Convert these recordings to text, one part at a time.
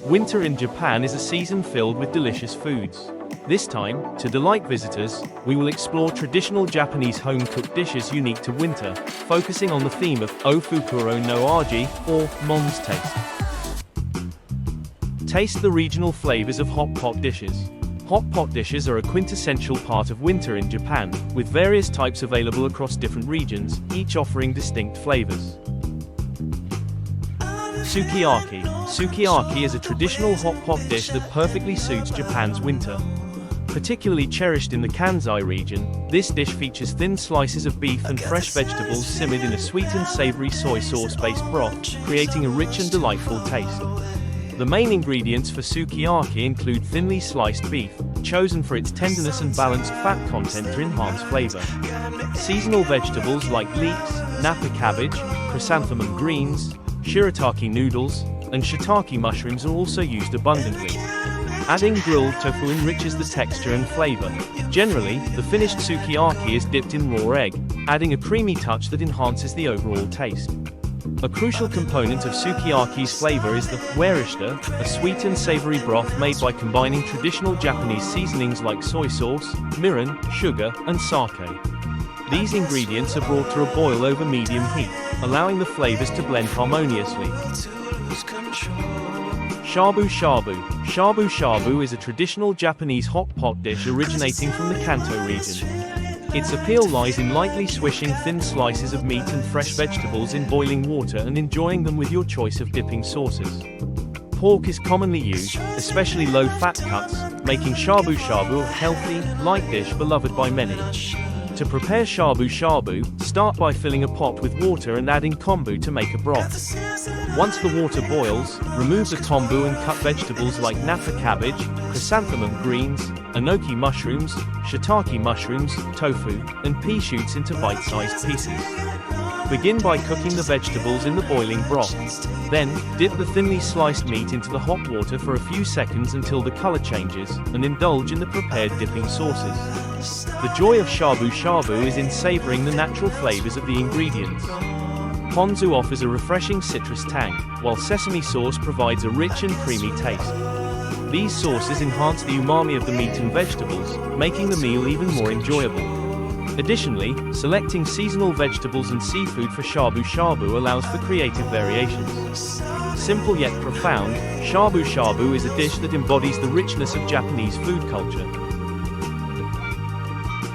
Winter in Japan is a season filled with delicious foods. This time, to delight visitors, we will explore traditional Japanese home-cooked dishes unique to winter, focusing on the theme of O-fukuro no aji, or mom's taste. Taste the regional flavors of hot pot dishes. Hot pot dishes are a quintessential part of winter in Japan, with various types available across different regions, each offering distinct flavors. Sukiyaki. Sukiyaki is a traditional hot pot dish that perfectly suits Japan's winter. Particularly cherished in the Kansai region, this dish features thin slices of beef and fresh vegetables simmered in a sweet and savory soy sauce-based broth, creating a rich and delightful taste. The main ingredients for sukiyaki include thinly sliced beef, chosen for its tenderness and balanced fat content to enhance flavor. Seasonal vegetables like leeks, napa cabbage, chrysanthemum greens, shirataki noodles, and shiitake mushrooms are also used abundantly. Adding grilled tofu enriches the texture and flavor. Generally, the finished sukiyaki is dipped in raw egg, adding a creamy touch that enhances the overall taste. A crucial component of sukiyaki's flavor is the warishita, a sweet and savory broth made by combining traditional Japanese seasonings like soy sauce, mirin, sugar, and sake. These ingredients are brought to a boil over medium heat, allowing the flavors to blend harmoniously. Shabu-Shabu. Shabu-Shabu is a traditional Japanese hot pot dish originating from the Kanto region. Its appeal lies in lightly swishing thin slices of meat and fresh vegetables in boiling water and enjoying them with your choice of dipping sauces. Pork is commonly used, especially low-fat cuts, making shabu-shabu a healthy, light dish beloved by many. To prepare shabu-shabu, start by filling a pot with water and adding kombu to make a broth. Once the water boils, remove the kombu and cut vegetables like napa cabbage, chrysanthemum greens, enoki mushrooms, shiitake mushrooms, tofu, and pea shoots into bite-sized pieces. Begin by cooking the vegetables in the boiling broth. Then, dip the thinly sliced meat into the hot water for a few seconds until the color changes, and indulge in the prepared dipping sauces. The joy of shabu-shabu is in savoring the natural flavors of the ingredients. Ponzu offers a refreshing citrus tang, while sesame sauce provides a rich and creamy taste. These sauces enhance the umami of the meat and vegetables, making the meal even more enjoyable. Additionally, selecting seasonal vegetables and seafood for shabu-shabu allows for creative variations. Simple yet profound, shabu-shabu is a dish that embodies the richness of Japanese food culture.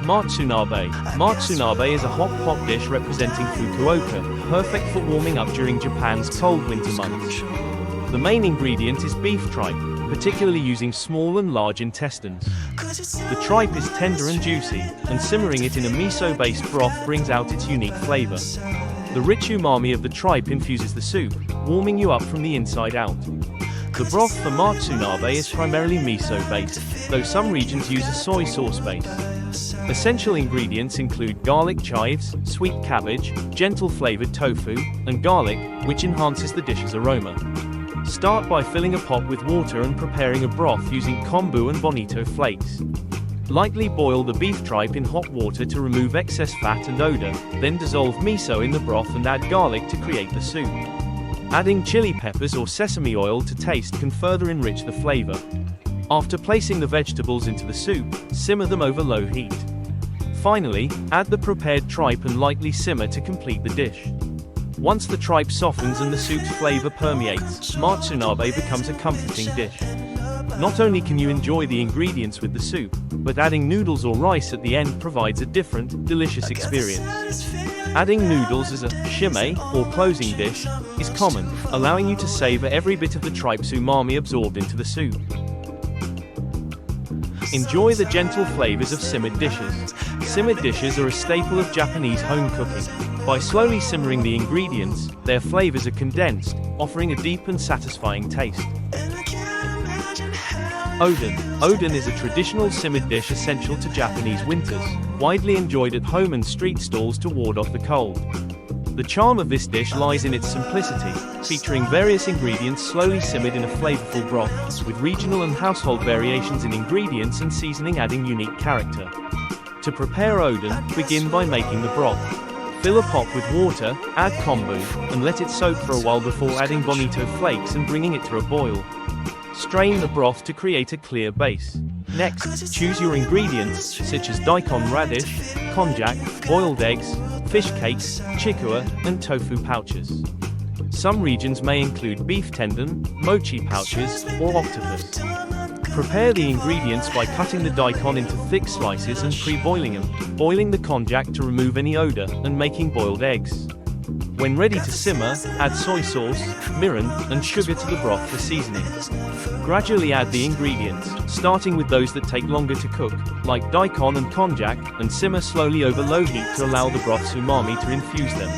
Motsunabe. Motsunabe is a hot pot dish representing Fukuoka, perfect for warming up during Japan's cold winter months. The main ingredient is beef tripe, particularly using small and large intestines. The tripe is tender and juicy, and simmering it in a miso-based broth brings out its unique flavor. The rich umami of the tripe infuses the soup, warming you up from the inside out. The broth for Motsunabe is primarily miso-based, though some regions use a soy sauce base. Essential ingredients include garlic chives, sweet cabbage, gentle-flavored tofu, and garlic, which enhances the dish's aroma. Start by filling a pot with water and preparing a broth using kombu and bonito flakes. Lightly boil the beef tripe in hot water to remove excess fat and odor, then dissolve miso in the broth and add garlic to create the soup. Adding chili peppers or sesame oil to taste can further enrich the flavor. After placing the vegetables into the soup, simmer them over low heat. Finally, add the prepared tripe and lightly simmer to complete the dish. Once the tripe softens and the soup's flavor permeates, Motsunabe becomes a comforting dish. Not only can you enjoy the ingredients with the soup, but adding noodles or rice at the end provides a different, delicious experience. Adding noodles as a shime, or closing dish, is common, allowing you to savor every bit of the tripe's umami absorbed into the soup. Enjoy the gentle flavors of simmered dishes. Simmered dishes are a staple of Japanese home cooking. By slowly simmering the ingredients, their flavors are condensed, offering a deep and satisfying taste. Oden. Oden is a traditional simmered dish essential to Japanese winters, widely enjoyed at home and street stalls to ward off the cold. The charm of this dish lies in its simplicity, featuring various ingredients slowly simmered in a flavorful broth, with regional and household variations in ingredients and seasoning adding unique character. To prepare oden, begin by making the broth. Fill a pot with water, add kombu, and let it soak for a while before adding bonito flakes and bringing it to a boil. Strain the broth to create a clear base. Next, choose your ingredients, such as daikon radish, konjac, boiled eggs, fish cakes, chikua, and tofu pouches. Some regions may include beef tendon, mochi pouches, or octopus. Prepare the ingredients by cutting the daikon into thick slices and pre-boiling them, boiling the konjac to remove any odor, and making boiled eggs. When ready to simmer, add soy sauce, mirin, and sugar to the broth for seasoning. Gradually add the ingredients, starting with those that take longer to cook, like daikon and konjac, and simmer slowly over low heat to allow the broth's umami to infuse them.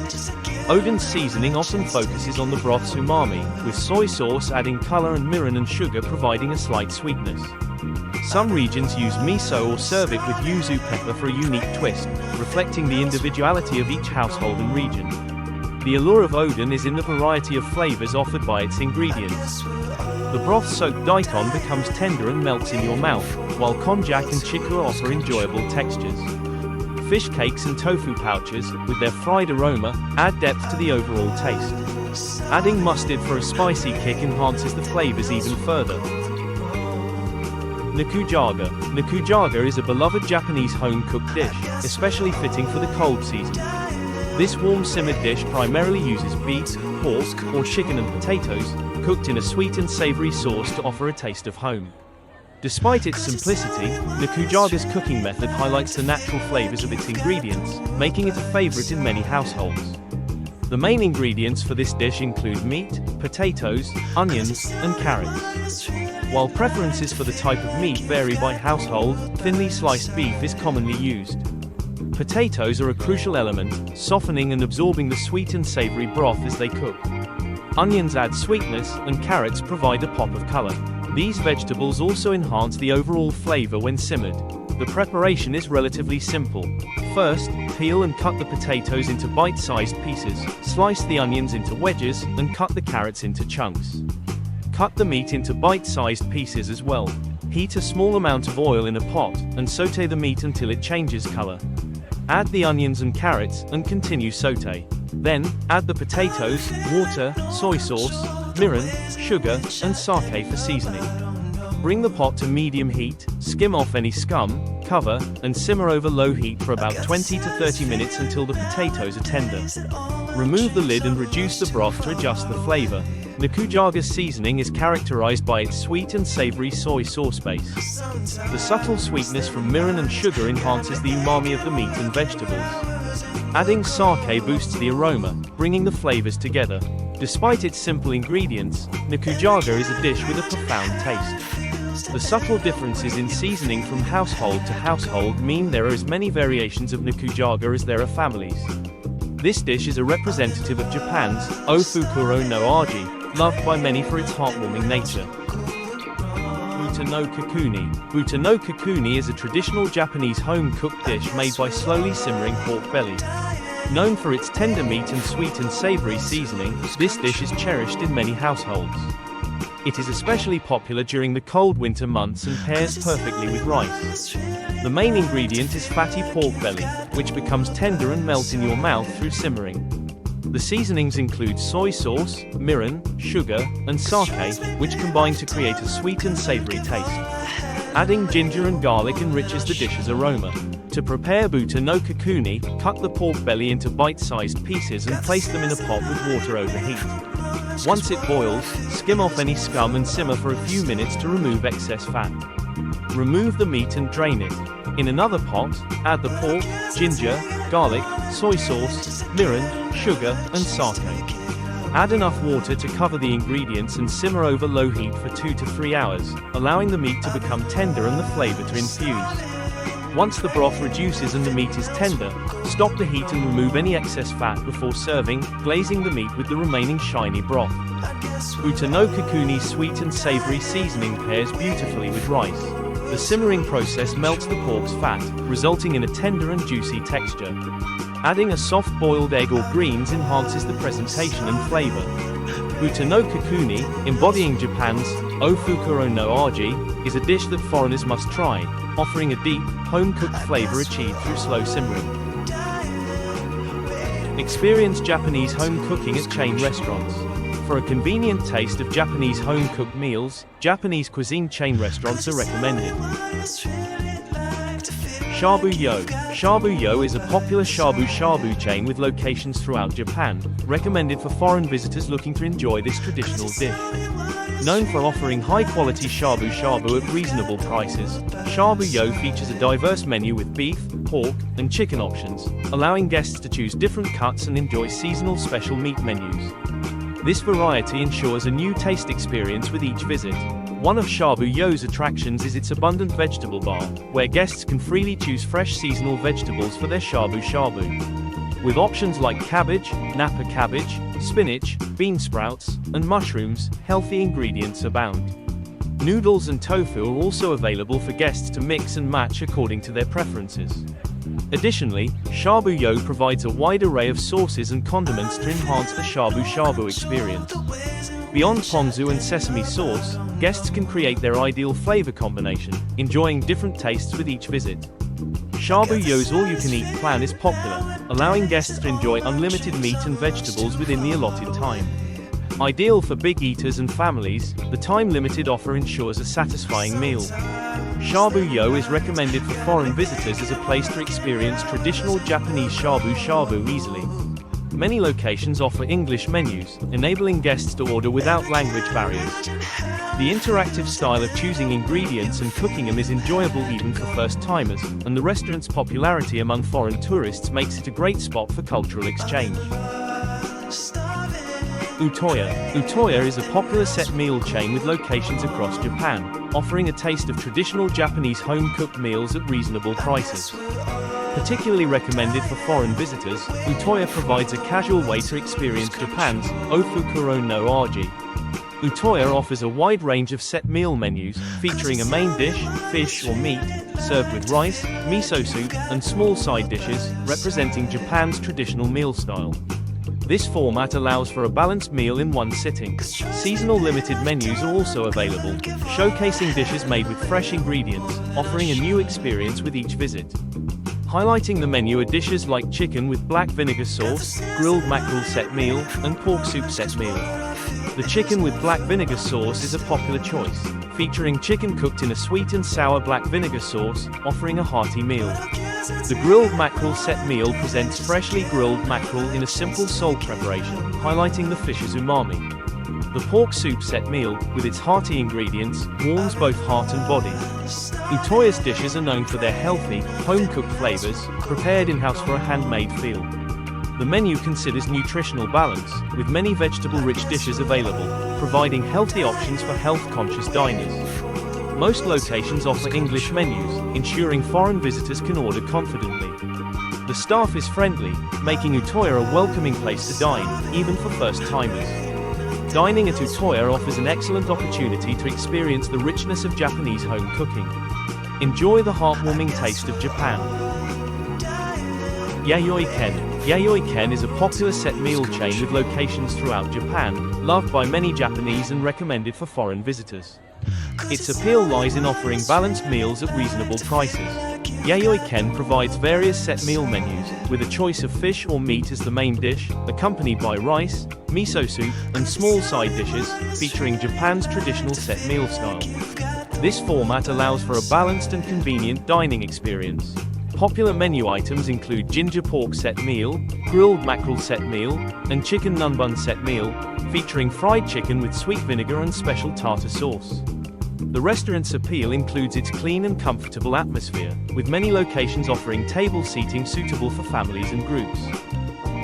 Oden's seasoning often focuses on the broth's umami, with soy sauce adding color and mirin and sugar providing a slight sweetness. Some regions use miso or serve it with yuzu pepper for a unique twist, reflecting the individuality of each household and region. The allure of Oden is in the variety of flavors offered by its ingredients. The broth-soaked daikon becomes tender and melts in your mouth, while konjac and chikua offer enjoyable textures. Fish cakes and tofu pouches, with their fried aroma, add depth to the overall taste. Adding mustard for a spicy kick enhances the flavors even further. Nikujaga. Nikujaga is a beloved Japanese home-cooked dish, especially fitting for the cold season. This warm simmered dish primarily uses beef, pork, or chicken and potatoes, cooked in a sweet and savory sauce to offer a taste of home. Despite its simplicity, Nikujaga's cooking method highlights the natural flavors of its ingredients, making it a favorite in many households. The main ingredients for this dish include meat, potatoes, onions, and carrots. While preferences for the type of meat vary by household, thinly sliced beef is commonly used. Potatoes are a crucial element, softening and absorbing the sweet and savory broth as they cook. Onions add sweetness, and carrots provide a pop of color. These vegetables also enhance the overall flavor when simmered. The preparation is relatively simple. First, peel and cut the potatoes into bite-sized pieces, slice the onions into wedges, and cut the carrots into chunks. Cut the meat into bite-sized pieces as well. Heat a small amount of oil in a pot, and sauté the meat until it changes color. Add the onions and carrots, and continue sauté. Then, add the potatoes, water, soy sauce, mirin, sugar, and sake for seasoning. Bring the pot to medium heat, skim off any scum, cover, and simmer over low heat for about 20 to 30 minutes until the potatoes are tender. Remove the lid and reduce the broth to adjust the flavor. Nikujaga's seasoning is characterized by its sweet and savory soy sauce base. The subtle sweetness from mirin and sugar enhances the umami of the meat and vegetables. Adding sake boosts the aroma, bringing the flavors together. Despite its simple ingredients, Nikujaga is a dish with a profound taste. The subtle differences in seasoning from household to household mean there are as many variations of Nikujaga as there are families. This dish is a representative of Japan's O-fukuro no aji, loved by many for its heartwarming nature. Buta no Kakuni. Buta no Kakuni is a traditional Japanese home-cooked dish made by slowly simmering pork belly. Known for its tender meat and sweet and savory seasoning, this dish is cherished in many households. It is especially popular during the cold winter months and pairs perfectly with rice. The main ingredient is fatty pork belly, which becomes tender and melts in your mouth through simmering. The seasonings include soy sauce, mirin, sugar, and sake, which combine to create a sweet and savory taste. Adding ginger and garlic enriches the dish's aroma. To prepare Buta no Kakuni, cut the pork belly into bite-sized pieces and place them in a pot with water over heat. Once it boils, skim off any scum and simmer for a few minutes to remove excess fat. Remove the meat and drain it. In another pot, add the pork, ginger, garlic, soy sauce, mirin, sugar, and sake. Add enough water to cover the ingredients and simmer over low heat for 2 to 3 hours, allowing the meat to become tender and the flavor to infuse. Once the broth reduces and the meat is tender, stop the heat and remove any excess fat before serving, glazing the meat with the remaining shiny broth. Buta no Kakuni's sweet and savory seasoning pairs beautifully with rice. The simmering process melts the pork's fat, resulting in a tender and juicy texture. Adding a soft boiled egg or greens enhances the presentation and flavor. Buta no Kakuni, embodying Japan's O-fukuro no aji, is a dish that foreigners must try, offering a deep, home-cooked flavor achieved through slow simmering. Experience Japanese home cooking at chain restaurants. For a convenient taste of Japanese home-cooked meals, Japanese cuisine chain restaurants are recommended. Shabu-Yo. Shabu-Yo is a popular shabu-shabu chain with locations throughout Japan, recommended for foreign visitors looking to enjoy this traditional dish. Known for offering high-quality shabu-shabu at reasonable prices, Shabu-Yo features a diverse menu with beef, pork, and chicken options, allowing guests to choose different cuts and enjoy seasonal special meat menus. This variety ensures a new taste experience with each visit. One of Shabu-Yo's attractions is its abundant vegetable bar, where guests can freely choose fresh seasonal vegetables for their shabu-shabu. With options like cabbage, napa cabbage, spinach, bean sprouts, and mushrooms, healthy ingredients abound. Noodles and tofu are also available for guests to mix and match according to their preferences. Additionally, Shabu-Yo provides a wide array of sauces and condiments to enhance the shabu-shabu experience. Beyond ponzu and sesame sauce, guests can create their ideal flavor combination, enjoying different tastes with each visit. Shabu-Yo's all-you-can-eat plan is popular, allowing guests to enjoy unlimited meat and vegetables within the allotted time. Ideal for big eaters and families, the time-limited offer ensures a satisfying meal. Shabu-Yo is recommended for foreign visitors as a place to experience traditional Japanese shabu-shabu easily. Many locations offer English menus, enabling guests to order without language barriers. The interactive style of choosing ingredients and cooking them is enjoyable even for first-timers, and the restaurant's popularity among foreign tourists makes it a great spot for cultural exchange. Ootoya. Ootoya is a popular set meal chain with locations across Japan, offering a taste of traditional Japanese home-cooked meals at reasonable prices. Particularly recommended for foreign visitors, Ootoya provides a casual way to experience Japan's O-fukuro no aji. Ootoya offers a wide range of set meal menus, featuring a main dish, fish or meat, served with rice, miso soup, and small side dishes, representing Japan's traditional meal style. This format allows for a balanced meal in one sitting. Seasonal limited menus are also available, showcasing dishes made with fresh ingredients, offering a new experience with each visit. Highlighting the menu are dishes like chicken with black vinegar sauce, grilled mackerel set meal, and pork soup set meal. The chicken with black vinegar sauce is a popular choice, featuring chicken cooked in a sweet and sour black vinegar sauce, offering a hearty meal. The grilled mackerel set meal presents freshly grilled mackerel in a simple salt preparation, highlighting the fish's umami. The pork soup set meal, with its hearty ingredients, warms both heart and body. Ootoya's dishes are known for their healthy, home-cooked flavors, prepared in-house for a handmade feel. The menu considers nutritional balance, with many vegetable-rich dishes available, providing healthy options for health-conscious diners. Most locations offer English menus, ensuring foreign visitors can order confidently. The staff is friendly, making Ootoya a welcoming place to dine, even for first-timers. Dining at Ootoya offers an excellent opportunity to experience the richness of Japanese home cooking. Enjoy the heartwarming taste of Japan. Yayoi Ken. Yayoi Ken is a popular set meal chain with locations throughout Japan, loved by many Japanese and recommended for foreign visitors. Its appeal lies in offering balanced meals at reasonable prices. Yayoi Ken provides various set meal menus, with a choice of fish or meat as the main dish, accompanied by rice, miso soup, and small side dishes, featuring Japan's traditional set meal style. This format allows for a balanced and convenient dining experience. Popular menu items include ginger pork set meal, grilled mackerel set meal, and chicken nunbun set meal, featuring fried chicken with sweet vinegar and special tartar sauce. The restaurant's appeal includes its clean and comfortable atmosphere, with many locations offering table seating suitable for families and groups.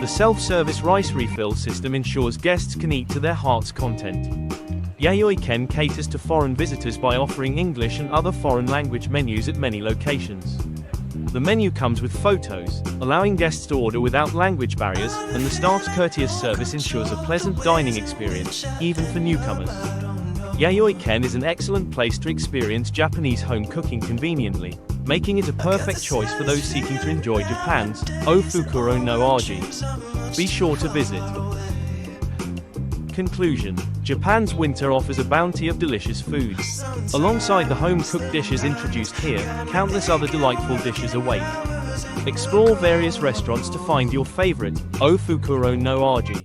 The self-service rice refill system ensures guests can eat to their heart's content. Yayoi Ken caters to foreign visitors by offering English and other foreign language menus at many locations. The menu comes with photos, allowing guests to order without language barriers, and the staff's courteous service ensures a pleasant dining experience, even for newcomers. Yayoi Ken is an excellent place to experience Japanese home cooking conveniently, making it a perfect choice for those seeking to enjoy Japan's O-fukuro no aji. Be sure to visit. Conclusion: Japan's winter offers a bounty of delicious foods. Alongside the home-cooked dishes introduced here, countless other delightful dishes await. Explore various restaurants to find your favorite O-fukuro no aji.